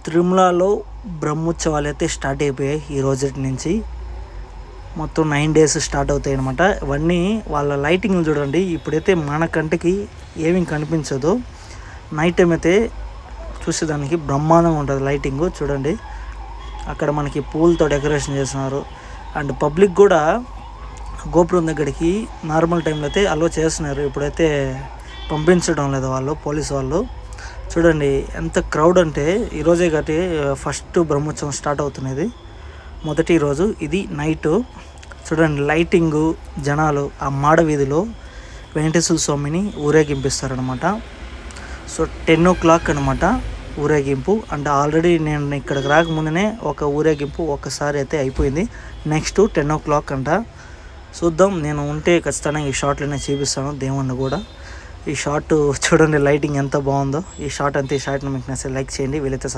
తిరుమలలో బ్రహ్మోత్సవాలు అయితే స్టార్ట్ అయిపోయాయి ఈ రోజు నుంచి. మొత్తం 9 days స్టార్ట్ అవుతాయి అనమాట. ఇవన్నీ వాళ్ళ లైటింగ్లు చూడండి. ఇప్పుడైతే మన కంటికి ఏమీ కనిపించదు. నైట్ టైం అయితే చూసేదానికి బ్రహ్మాండంగా ఉంటుంది లైటింగ్. చూడండి అక్కడ మనకి పూలతో డెకరేషన్ చేస్తున్నారు. అండ్ పబ్లిక్ కూడా గోపురం దగ్గరికి నార్మల్ టైంలో అయితే అలో చేస్తున్నారు. ఇప్పుడైతే పంపించడం లేదు వాళ్ళు, పోలీసు వాళ్ళు. చూడండి ఎంత క్రౌడ్ అంటే ఈరోజే కాబట్టి ఫస్ట్ బ్రహ్మోత్సవం స్టార్ట్ అవుతున్నది. మొదటి రోజు ఇది నైటు. చూడండి లైటింగు, జనాలు ఆ మాడ వీధిలో వెంకటేశ్వర స్వామిని ఊరేగింపిస్తారనమాట. సో 10 o'clock అనమాట ఊరేగింపు. అంటే ఆల్రెడీ నేను ఇక్కడికి రాకముందునే ఒక ఊరేగింపు ఒక్కసారి అయితే అయిపోయింది. నెక్స్ట్ 10 o'clock అంట. చూద్దాం, నేను ఉంటే ఖచ్చితంగా ఈ షాట్లోనే చూపిస్తాను దేవుణ్ణి కూడా. ఈ షాట్ చూడండి లైటింగ్ ఎంత బాగుందో. ఈ షాట్ అంతే. ఈ షాట్ని మీకు నచ్చితే లైక్ చేయండి. వీలైతే